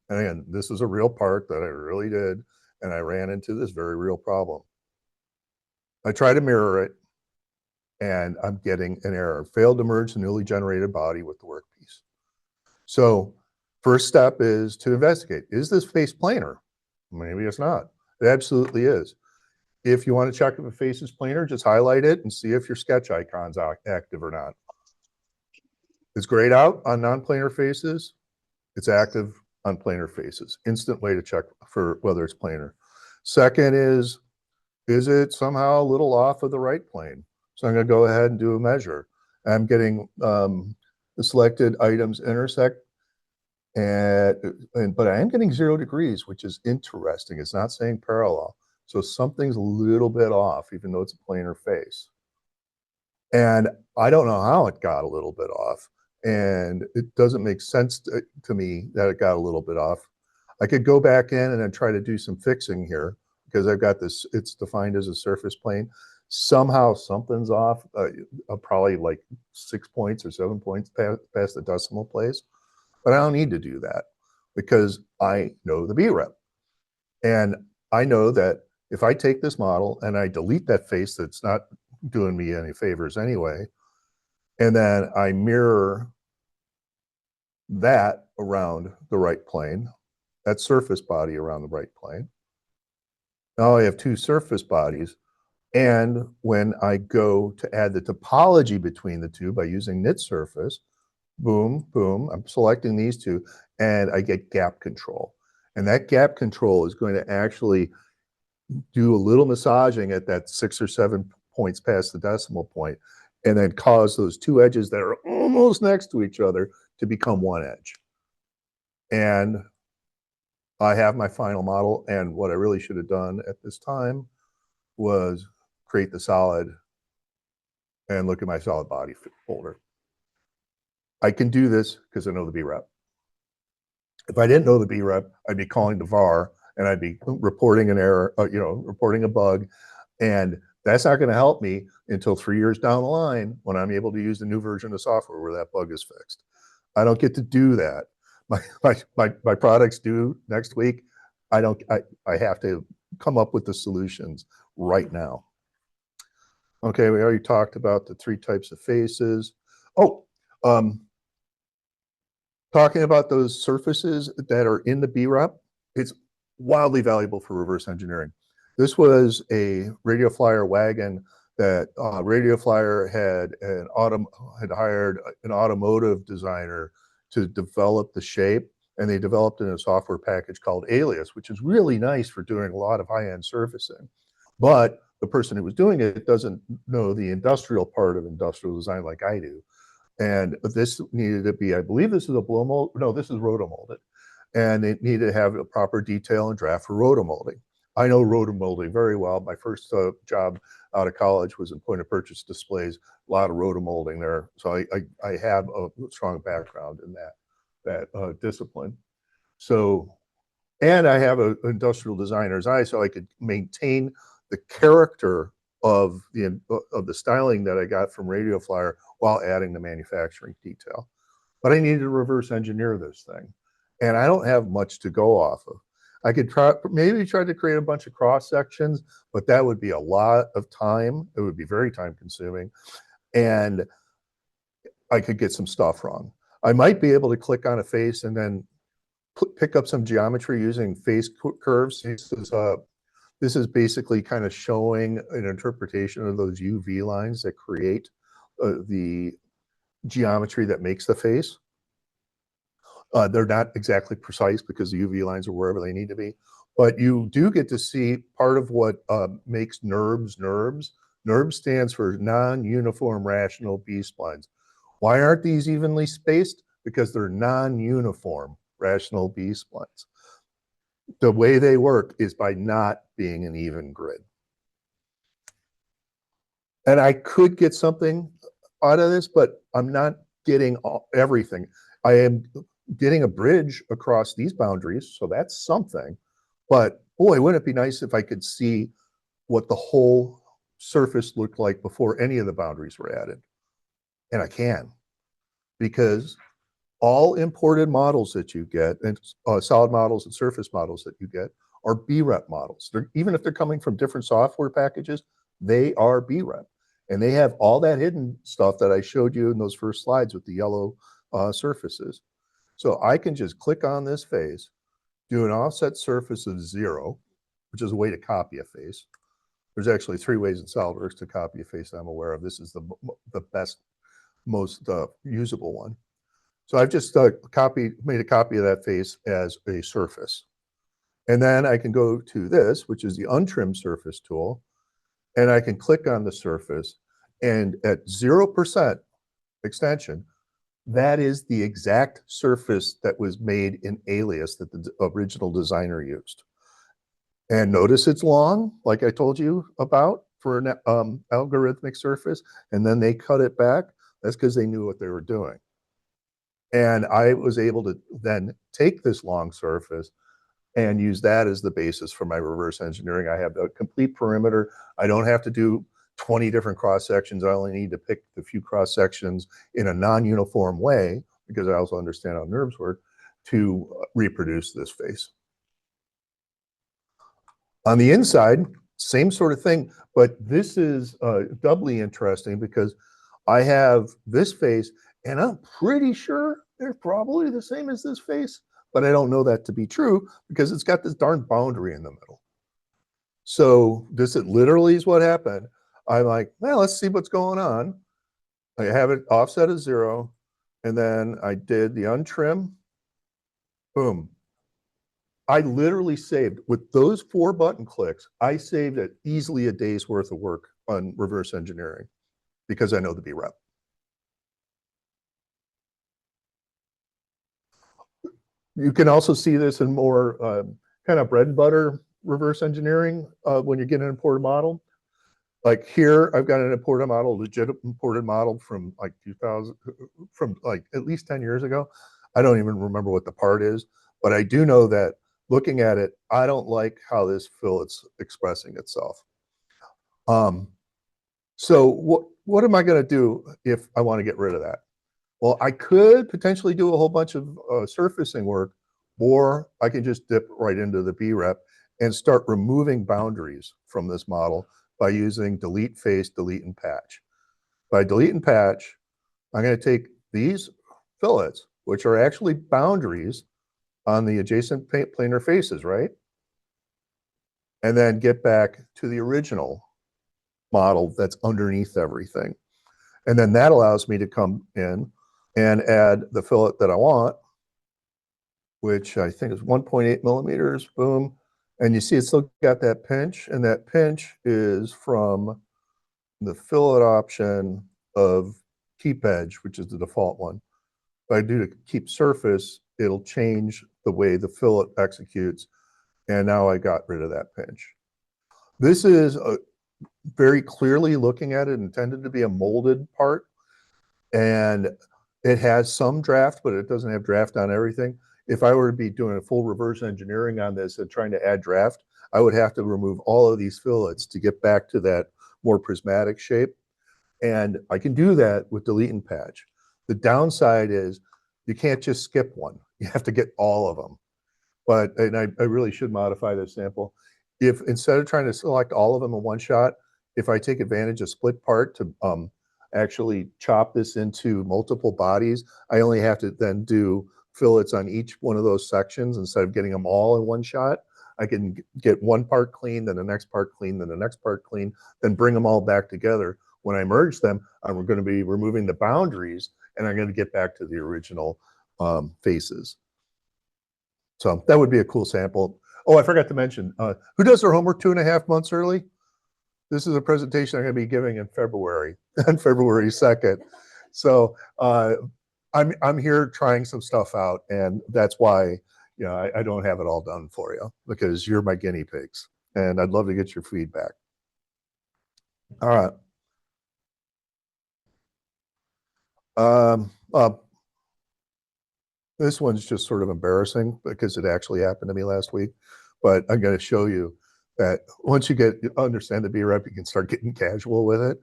And again, this is a real part that I really did, and I ran into this very real problem. I try to mirror it and I'm getting an error. Failed to merge the newly generated body with the workpiece. So first step is to investigate. Is this face planar? Maybe it's not. It absolutely is. If you want to check if a face is planar, just highlight it and see if your sketch icon's active or not. It's grayed out on non-planar faces. It's active on planar faces. Instant way to check for whether it's planar. Second is it somehow a little off of the right plane? So I'm going to go ahead and do a measure. I'm getting the selected items intersect, but I am getting 0 degrees, which is interesting. It's not saying parallel. So something's a little bit off, even though it's a planar face. And I don't know how it got a little bit off. And it doesn't make sense to me that it got a little bit off. I could go back in and then try to do some fixing here because I've got this, it's defined as a surface plane. Somehow something's off, probably like 6 points or 7 points past the decimal place. But I don't need to do that because I know the BREP. And I know that if I take this model and I delete that face that's not doing me any favors anyway, and then I mirror that around the right plane, that surface body around the right plane. Now I have 2 surface bodies. And when I go to add the topology between the 2 by using knit surface, boom, boom, I'm selecting these 2 and I get gap control. And that gap control is going to actually do a little massaging at that 6 or 7 points past the decimal point, and then cause those 2 edges that are almost next to each other to become 1 edge. And I have my final model, and what I really should have done at this time was create the solid and look at my solid body folder. I can do this because I know the BREP. If I didn't know the BREP, I'd be calling the VAR and I'd be reporting an error, reporting a bug. And that's not going to help me until 3 years down the line when I'm able to use the new version of software where that bug is fixed. I don't get to do that. My products due next week. I have to come up with the solutions right now. Okay, we already talked about the 3 types of faces. Oh, talking about those surfaces that are in the BREP, it's wildly valuable for reverse engineering. This was a Radio Flyer wagon that Radio Flyer had hired an automotive designer to develop the shape, and they developed in a software package called Alias, which is really nice for doing a lot of high-end surfacing. But the person who was doing it doesn't know the industrial part of industrial design like I do. And this needed to be, I believe this is a blow mold, no, this is rotomolded. And it needed to have a proper detail and draft for rotomolding. I know rotomolding very well. My first job out of college was in point of purchase displays, a lot of rotomolding there. So I have a strong background in that discipline. So, and I have an industrial designer's eye, so I could maintain the character of the styling that I got from Radio Flyer while adding the manufacturing detail. But I needed to reverse engineer this thing. And I don't have much to go off of. I could maybe try to create a bunch of cross sections, but that would be a lot of time. It would be very time consuming. And I could get some stuff wrong. I might be able to click on a face and then pick up some geometry using face curves. This is basically kind of showing an interpretation of those UV lines that create the geometry that makes the face. They're not exactly precise because the UV lines are wherever they need to be, but you do get to see part of what makes NURBS NURBS. NURB stands for non-uniform rational B-splines. Why aren't these evenly spaced? Because they're non-uniform rational B-splines. The way they work is by not being an even grid. And I could get something out of this, but I'm not getting everything. I am getting a bridge across these boundaries, so that's something. But boy, wouldn't it be nice if I could see what the whole surface looked like before any of the boundaries were added. And I can, because all imported models that you get, and solid models and surface models that you get, are BREP models. Even if they're coming from different software packages, they are BREP. And they have all that hidden stuff that I showed you in those first slides with the yellow surfaces. So I can just click on this face, do an offset surface of 0, which is a way to copy a face. There's actually 3 ways in SOLIDWORKS to copy a face I'm aware of. This is the best, most usable one. So I've just made a copy of that face as a surface. And then I can go to this, which is the untrimmed surface tool, and I can click on the surface, and at 0% extension, that is the exact surface that was made in Alias that the original designer used. And notice it's long, like I told you about, for an algorithmic surface, and then they cut it back. That's because they knew what they were doing. And I was able to then take this long surface and use that as the basis for my reverse engineering. I have a complete perimeter. I don't have to do 20 different cross sections. I only need to pick the few cross sections in a non-uniform way, because I also understand how NURBS work, to reproduce this face. On the inside, same sort of thing, but this is doubly interesting because I have this face, and I'm pretty sure they're probably the same as this face, but I don't know that to be true because it's got this darn boundary in the middle. So this literally is what happened. I'm like, well, let's see what's going on. I have it offset as 0, and then I did the untrim. Boom. I literally saved, with those 4 button clicks, I saved easily a day's worth of work on reverse engineering because I know the BREP. You can also see this in more kind of bread and butter reverse engineering when you get an imported model. Like here, I've got an imported model, legit imported model from like 2000, from like at least 10 years ago. I don't even remember what the part is, but I do know that looking at it, I don't like how this fillet's expressing itself. So what am I going to do if I want to get rid of that? Well, I could potentially do a whole bunch of surfacing work, or I can just dip right into the BREP and start removing boundaries from this model by using delete face, delete and patch. By delete and patch, I'm going to take these fillets, which are actually boundaries on the adjacent planar faces, right? And then get back to the original model that's underneath everything. And then that allows me to come in and add the fillet that I want, which I think is 1.8 millimeters, boom. And you see it's still got that pinch, and that pinch is from the fillet option of keep edge, which is the default one. If I do to keep surface, it'll change the way the fillet executes, and now I got rid of that pinch. This is very clearly looking at it intended to be a molded part, and it has some draft, but it doesn't have draft on everything. If I were to be doing a full reverse engineering on this and trying to add draft, I would have to remove all of these fillets to get back to that more prismatic shape. And I can do that with delete and patch. The downside is you can't just skip one. You have to get all of them. And I really should modify this sample. If instead of trying to select all of them in one shot, if I take advantage of split part to actually chop this into multiple bodies, I only have to then do fillets on each one of those sections instead of getting them all in one shot. I can get one part clean, then the next part clean, then the next part clean, then bring them all back together. When I merge them, I'm going to be removing the boundaries, and I'm going to get back to the original faces. So that would be a cool sample. Oh, I forgot to mention, who does their homework 2.5 months early? this is a presentation I'm going to be giving in February, on February 2nd. So I'm here trying some stuff out, and that's why I don't have it all done for you, because you're my guinea pigs, and I'd love to get your feedback. All right. This one's just sort of embarrassing because it actually happened to me last week, but I'm going to show you that once you understand the BREP, you can start getting casual with it.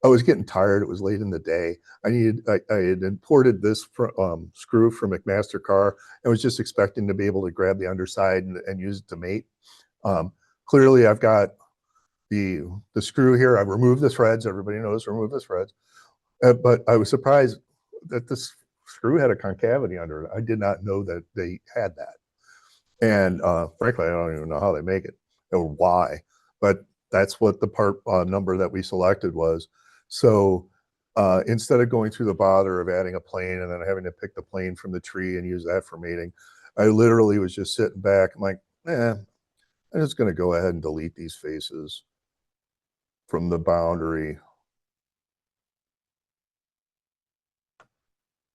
I was getting tired. It was late in the day. I had imported this screw from McMaster car and was just expecting to be able to grab the underside and use it to mate. Clearly, I've got the screw here. I've removed the threads. Everybody knows remove the threads. But I was surprised that this screw had a concavity under it. I did not know that they had that. And frankly, I don't even know how they make it or why. But that's what the part number that we selected was. So instead of going through the bother of adding a plane and then having to pick the plane from the tree and use that for mating, I literally was just sitting back. I'm like, I'm just going to go ahead and delete these faces from the boundary.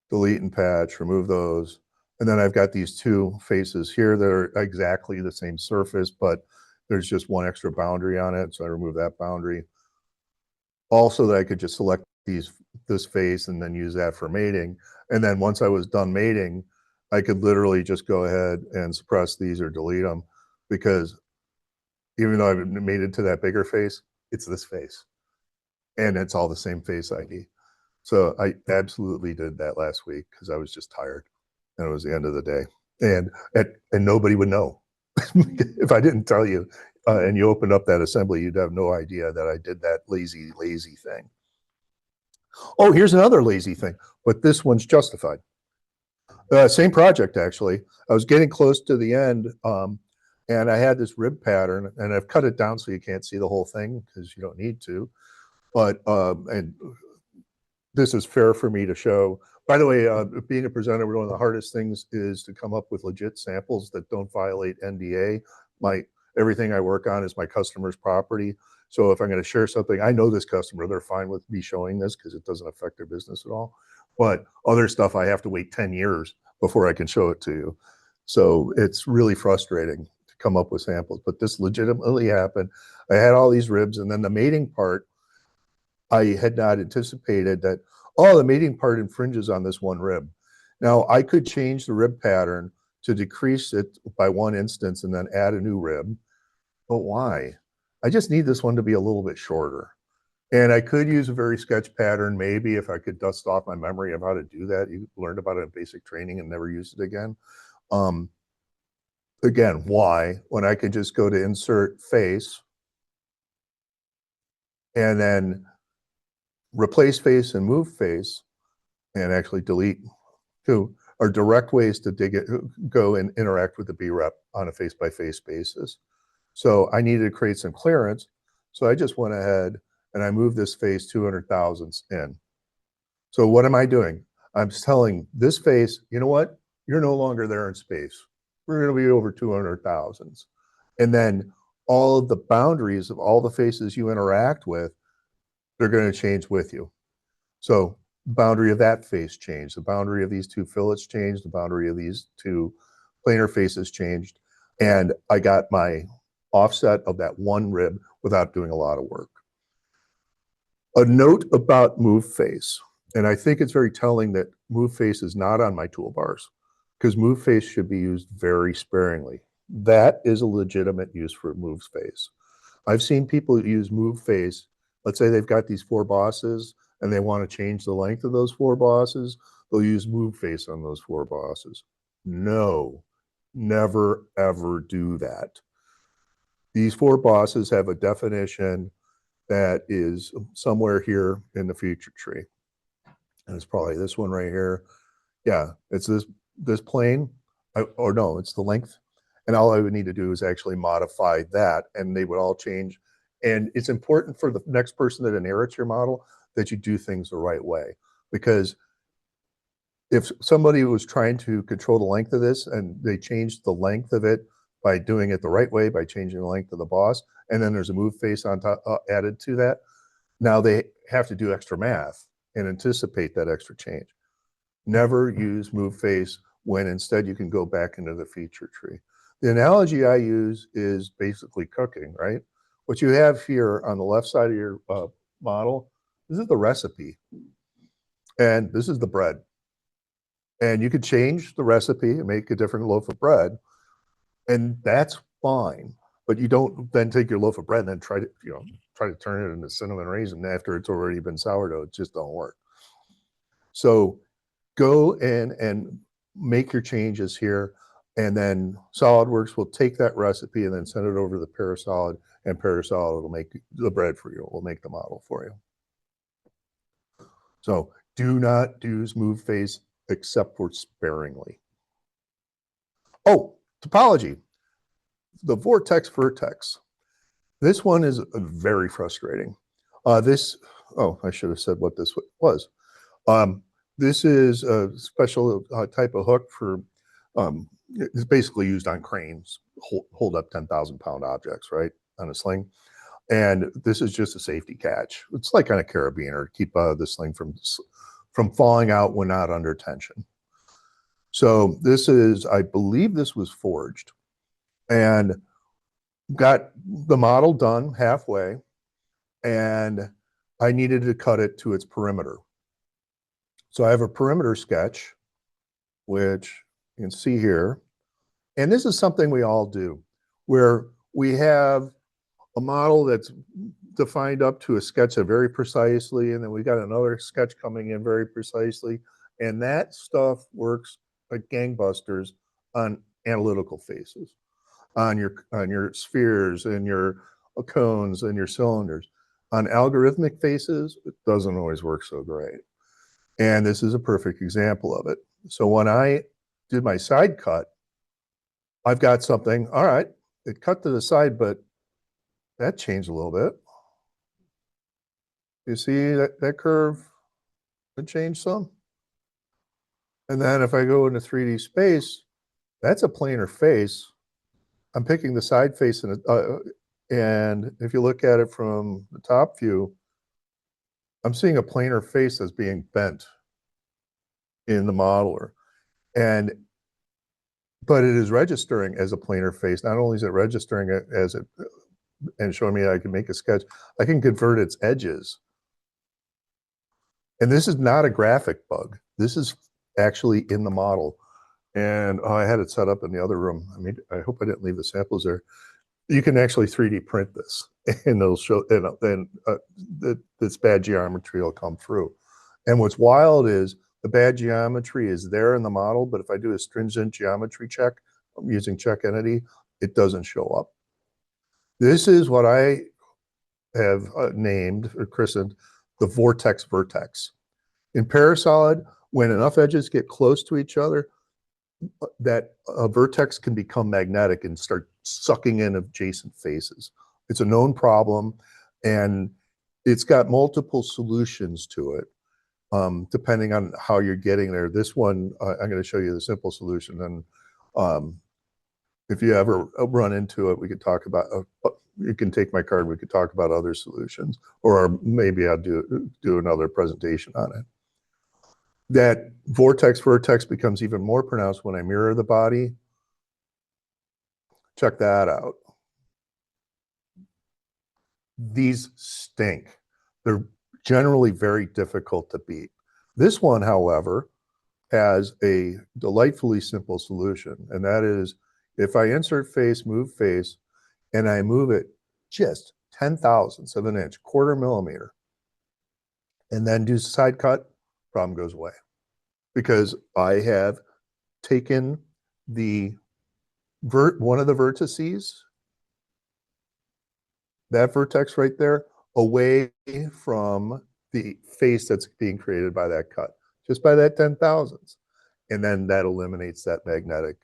Delete and patch, remove those. And then I've got these two faces here that are exactly the same surface, but there's just one extra boundary on it. So I remove that boundary. Also, that I could just select this face and then use that for mating. And then once I was done mating, I could literally just go ahead and suppress these or delete them, because even though I've mated to that bigger face, it's this face. And it's all the same face ID. So I absolutely did that last week because I was just tired, and it was the end of the day, and nobody would know if I didn't tell you. And you opened up that assembly, you'd have no idea that I did that lazy thing. Oh, here's another lazy thing, but this one's justified. Same project, actually. I was getting close to the end, and I had this rib pattern, and I've cut it down so you can't see the whole thing because you don't need to. But and this is fair for me to show. By the way, being a presenter, one of the hardest things is to come up with legit samples that don't violate NDA. Everything I work on is my customer's property. So if I'm going to share something, I know this customer, they're fine with me showing this because it doesn't affect their business at all. But other stuff, I have to wait 10 years before I can show it to you. So it's really frustrating to come up with samples, but this legitimately happened. I had all these ribs, and then the mating part, I had not anticipated that, oh, the mating part infringes on this one rib. Now, I could change the rib pattern to decrease it by one instance and then add a new rib. But why? I just need this one to be a little bit shorter. And I could use a very sketch pattern, maybe, if I could dust off my memory of how to do that. You learned about it in basic training and never used it again. Again, why? When I could just go to insert face and then replace face and move face and actually delete two are direct ways to go and interact with the BREP on a face-by-face basis. So I needed to create some clearance. So I just went ahead and I moved this face 200 thousandths in. So what am I doing? I'm telling this face, you know what? You're no longer there in space. We're going to be over 200 thousandths. And then all of the boundaries of all the faces you interact with, they're going to change with you. So the boundary of that face changed. The boundary of these two fillets changed. The boundary of these two planar faces changed. And I got my offset of that one rib without doing a lot of work. A note about move face. And I think it's very telling that move face is not on my toolbars, because move face should be used very sparingly. That is a legitimate use for move face. I've seen people use move face. Let's say they've got these 4 bosses and they want to change the length of those 4 bosses. They'll use move face on those 4 bosses. No, never, ever do that. These 4 bosses have a definition that is somewhere here in the feature tree. And it's probably this one right here. Yeah, it's this plane, or no, it's the length. And all I would need to do is actually modify that, and they would all change. And it's important for the next person that inherits your model that you do things the right way. Because if somebody was trying to control the length of this and they changed the length of it by doing it the right way, by changing the length of the boss, and then there's a move face on top added to that. Now they have to do extra math and anticipate that extra change. Never use move face when instead you can go back into the feature tree. The analogy I use is basically cooking, right? What you have here on the left side of your model, this is the recipe, and this is the bread. And you could change the recipe and make a different loaf of bread, and that's fine. But you don't then take your loaf of bread and then try to turn it into cinnamon raisin after it's already been sourdough. It just don't work. So go in and make your changes here, and then SolidWorks will take that recipe and then send it over to the Parasolid, and Parasolid will make the bread for you. Will make the model for you. So do not use move face except for sparingly. Oh, topology. The vortex vertex. This one is very frustrating. I should have said what this was. This is a special type of hook for, it's basically used on cranes, hold up 10,000-pound objects, right, on a sling. And this is just a safety catch. It's like on a carabiner to keep the sling from falling out when not under tension. So this is, I believe this was forged, and got the model done halfway, and I needed to cut it to its perimeter. So I have a perimeter sketch, which you can see here. And this is something we all do, where we have a model that's defined up to a sketch that very precisely, and then we got another sketch coming in very precisely. And that stuff works like gangbusters on analytical faces, on your spheres and your cones and your cylinders. On algorithmic faces, it doesn't always work so great. And this is a perfect example of it. So when I did my side cut, I've got something, all right, it cut to the side, but that changed a little bit. You see that curve, it changed some. And then if I go into 3D space, that's a planar face. I'm picking the side face, and if you look at it from the top view, I'm seeing a planar face that's being bent in the modeler. But it is registering as a planar face. Not only is it registering it as it and showing me I can make a sketch, I can convert its edges. And this is not a graphic bug. This is actually in the model. And I had it set up in the other room. I mean, I hope I didn't leave the samples there. You can actually 3D print this, and it'll show, and then this bad geometry will come through. And what's wild is the bad geometry is there in the model, but if I do a stringent geometry check using check entity, it doesn't show up. This is what I have named or christened the vortex vertex. In Parasolid, when enough edges get close to each other, that a vertex can become magnetic and start sucking in adjacent faces. It's a known problem, and it's got multiple solutions to it, depending on how you're getting there. This one, I'm going to show you the simple solution, and if you ever run into it, we could talk about, you can take my card, we could talk about other solutions, or maybe I'll do another presentation on it. That vortex vertex becomes even more pronounced when I mirror the body. Check that out. These stink. They're generally very difficult to beat. This one, however, has a delightfully simple solution, and that is if I insert face, move face, and I move it just 0.010 of an inch, 1/4 millimeter, and then do side cut, problem goes away. Because I have taken one of the vertices, that vertex right there, away from the face that's being created by that cut, just by that 0.010. And then that eliminates that magnetic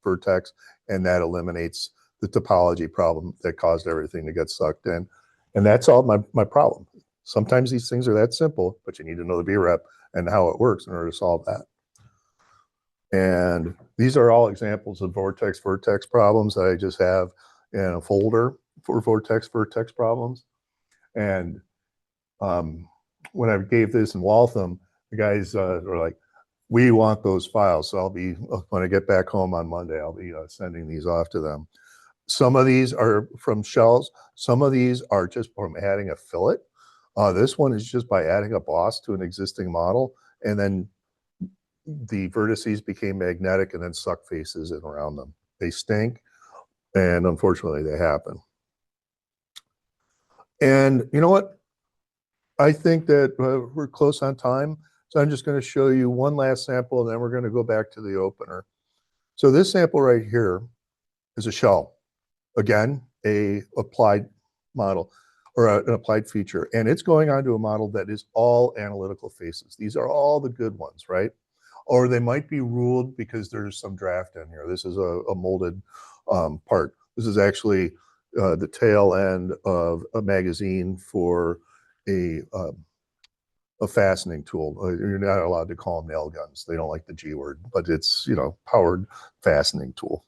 vertex, and that eliminates the topology problem that caused everything to get sucked in. And that's all my problem. Sometimes these things are that simple, but you need to know the BREP and how it works in order to solve that. And these are all examples of vortex vertex problems that I just have in a folder. for vertex problems. And when I gave this in Waltham, the guys were like, we want those files. So when I get back home on Monday, I'll be sending these off to them. Some of these are from shells. Some of these are just from adding a fillet. This one is just by adding a boss to an existing model, and then the vertices became magnetic and then suck faces in around them. They stink, and unfortunately they happen. And you know what? I think that we're close on time, so I'm just going to show you one last sample, and then we're going to go back to the opener. So this sample right here is a shell. Again, a applied model or an applied feature, and it's going onto a model that is all analytical faces. These are all the good ones, right? Or they might be ruled because there's some draft in here. This is a molded part. This is actually the tail end of a magazine for a fastening tool. You're not allowed to call them nail guns. They don't like the G word, but it's, you know, powered fastening tool.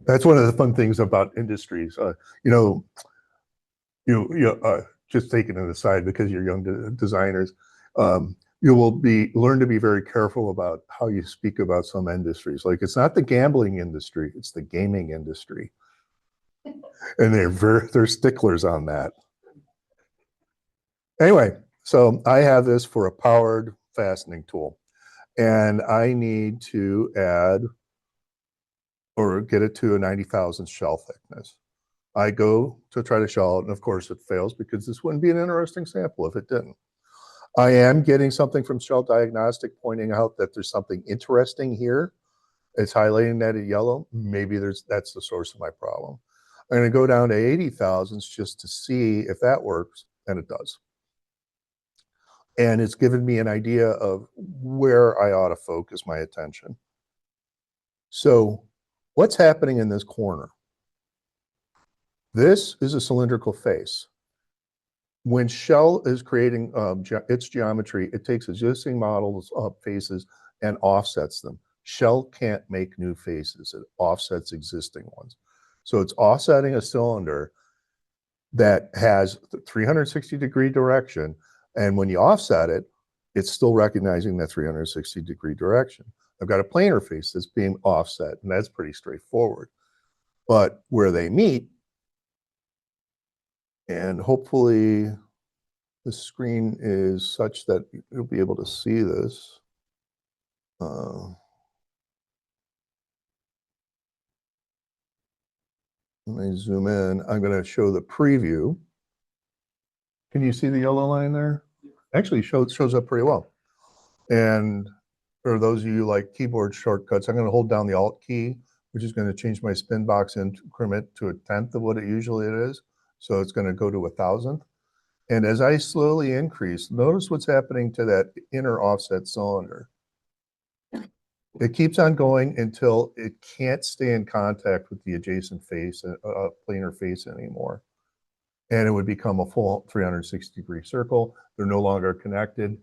That's one of the fun things about industries. You just taking it aside because you're young designers, you will learn to be very careful about how you speak about some industries. Like, it's not the gambling industry, it's the gaming industry. And they're sticklers on that. Anyway, so I have this for a powered fastening tool, and I need to add or get it to a 90,000 shell thickness. I go to try to shell it, and of course it fails because this wouldn't be an interesting sample if it didn't. I am getting something from Shell Diagnostic pointing out that there's something interesting here. It's highlighting that in yellow. Maybe that's the source of my problem. I'm going to go down to 80,000 just to see if that works, and it does. And it's given me an idea of where I ought to focus my attention. So what's happening in this corner? This is a cylindrical face. When Shell is creating its geometry, it takes existing models of faces and offsets them. Shell can't make new faces. It offsets existing ones. So it's offsetting a cylinder that has the 360-degree direction. And when you offset it, it's still recognizing that 360-degree direction. I've got a planar face that's being offset, and that's pretty straightforward. But where they meet, and hopefully the screen is such that you'll be able to see this. Let me zoom in. I'm going to show the preview. Can you see the yellow line there? Actually shows up pretty well. And for those of you like keyboard shortcuts, I'm going to hold down the Alt key, which is going to change my spin box increment to 1/10 of what it usually is. So it's going to go to 1,000th. And as I slowly increase, notice what's happening to that inner offset cylinder. It keeps on going until it can't stay in contact with the adjacent face, planar face anymore. And it would become a full 360-degree circle. They're no longer connected.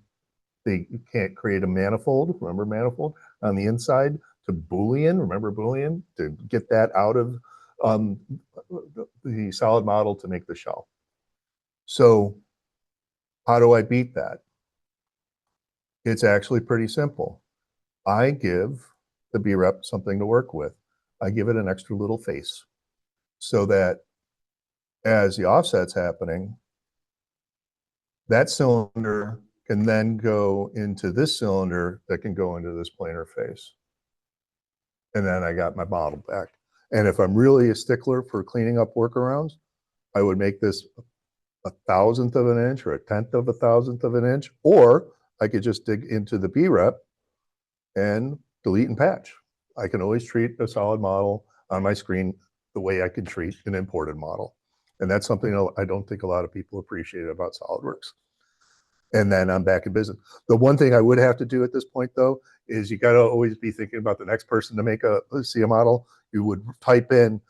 They can't create a manifold, remember manifold, on the inside to Boolean, remember Boolean, to get that out of the solid model to make the shell. So how do I beat that? It's actually pretty simple. I give the BREP something to work with. I give it an extra little face so that as the offset's happening, that cylinder can then go into this cylinder that can go into this planar face. And then I got my model back. And if I'm really a stickler for cleaning up workarounds, I would make this 1,000th of an inch or 1/10 of a 1,000th of an inch, or I could just dig into the BREP and delete and patch. I can always treat a solid model on my screen the way I can treat an imported model. And that's something I don't think a lot of people appreciate about SOLIDWORKS. And then I'm back in business. The one thing I would have to do at this point, though, is you got to always be thinking about the next person to make a model. You would type in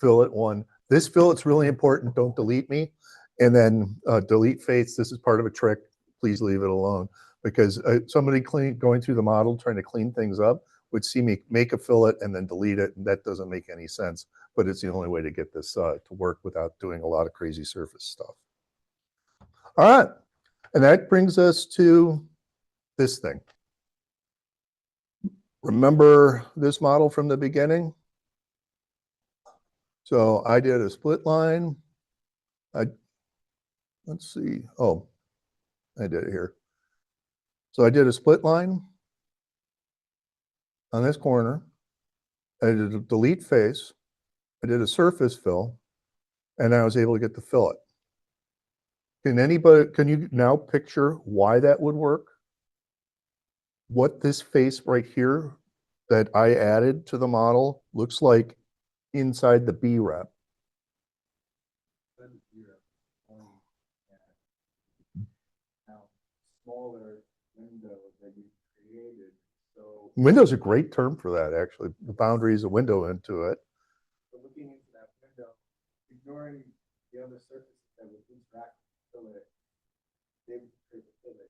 fillet 1. This fillet's really important. Don't delete me. And then delete face. This is part of a trick. Please leave it alone. Because somebody going through the model trying to clean things up would see me make a fillet and then delete it. And that doesn't make any sense but it's the only way to get this to work without doing a lot of crazy surface stuff. All right, and that brings us to this thing. Remember this model from the beginning? So I did a split line. Let's see. Oh, I did it here. So I did a split line on this corner. I did a delete face. I did a surface fill, and I was able to get the fillet. Can you now picture why that would work? What this face right here that I added to the model looks like inside the BREP. Smaller window that you created. So window's a great term for that, actually. The boundary is a window into it. So looking into that window, ignoring the other surfaces that would interact with the fillet, they would create the fillet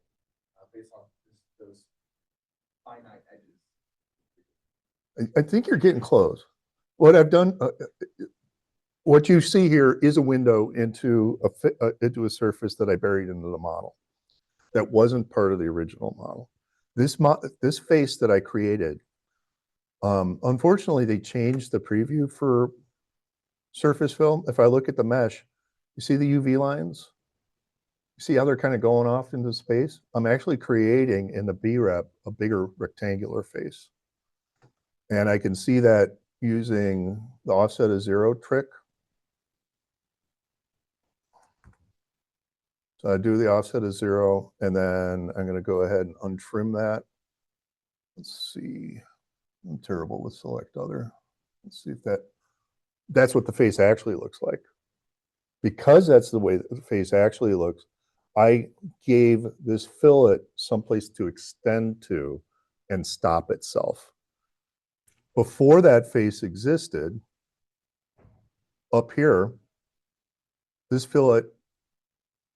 based on those finite edges. I think you're getting close. What I've done, what you see here is a window into a surface that I buried into the model. That wasn't part of the original model. This face that I created, unfortunately, they changed the preview for surface fill. If I look at the mesh, you see the UV lines? You see how they're kind of going off into space? I'm actually creating in the BREP a bigger rectangular face. And I can see that using the offset of 0 trick. So I do the offset of 0, and then I'm going to go ahead and untrim that. Let's see. I'm terrible with select other. Let's see if that's what the face actually looks like. Because that's the way the face actually looks, I gave this fillet someplace to extend to and stop itself. Before that face existed, up here, this fillet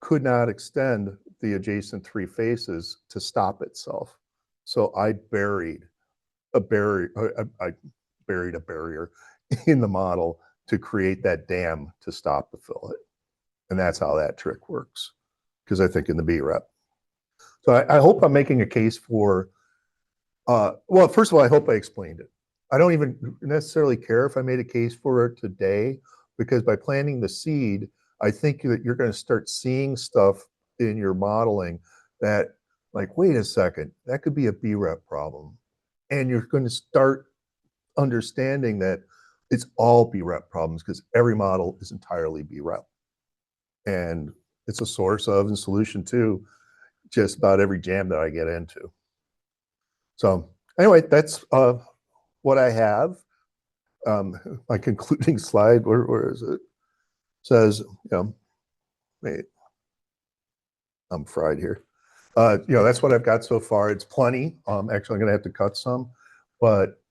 could not extend the adjacent 3 faces to stop itself. So I buried a barrier. I buried a barrier in the model to create that dam to stop the fillet. And that's how that trick works, because I think in the BREP. So I hope I'm making a case for, well, first of all, I hope I explained it. I don't even necessarily care if I made a case for it today, because by planting the seed, I think that you're going to start seeing stuff in your modeling that, like, wait a second, that could be a BREP problem. And you're going to start understanding that it's all BREP problems, because every model is entirely BREP. And it's a source of and solution to just about every jam that I get into. So anyway, that's what I have. My concluding slide, where is it? Says, wait, I'm fried here. That's what I've got so far. It's plenty. Actually, I'm going to have to cut some, but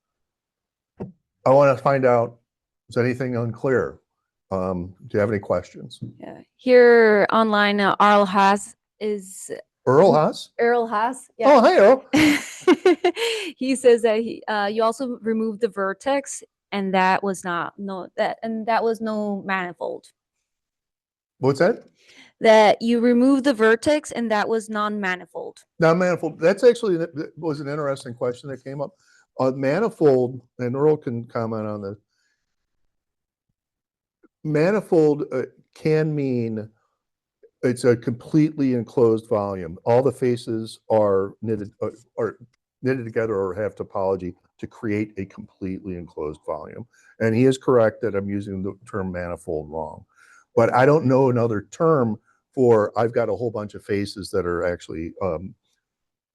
I want to find out, is anything unclear? Do you have any questions? Yeah. Here online, Earl Haas. Earl Haas? Earl Haas. Yeah. Oh, hi, Earl. He says that you also removed the vertex, and that was that was no manifold. What's that? That you removed the vertex, and that was non-manifold. Non-manifold. That's actually was an interesting question that came up. Manifold, and Earl can comment on this. Manifold can mean it's a completely enclosed volume. All the faces are knitted together or have topology to create a completely enclosed volume. And he is correct that I'm using the term manifold wrong. But I don't know another term for I've got a whole bunch of faces that are actually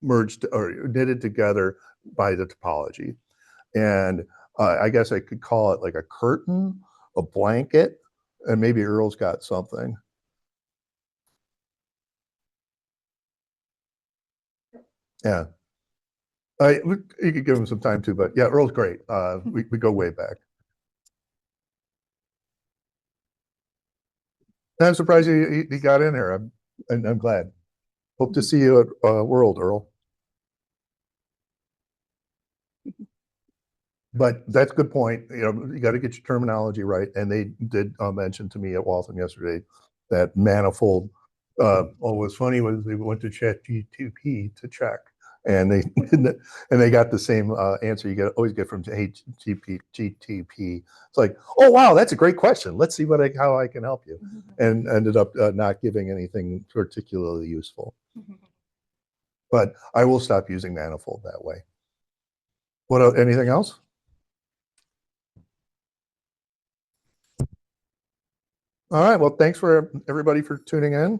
merged or knitted together by the topology. And I guess I could call it like a curtain, a blanket, and maybe Earl's got something. Yeah. You could give him some time too, but yeah, Earl's great. We go way back. I'm surprised he got in here. I'm glad. Hope to see you at World, Earl. But that's a good point. You got to get your terminology right. And they did mention to me at Waltham yesterday that manifold. What was funny was they went to ChatGPT to check, and they got the same answer you always get from GTP. It's like, oh wow, that's a great question. Let's see how I can help you, and ended up not giving anything particularly useful. But I will stop using manifold that way. Anything else? All right. Well, thanks for everybody for tuning in.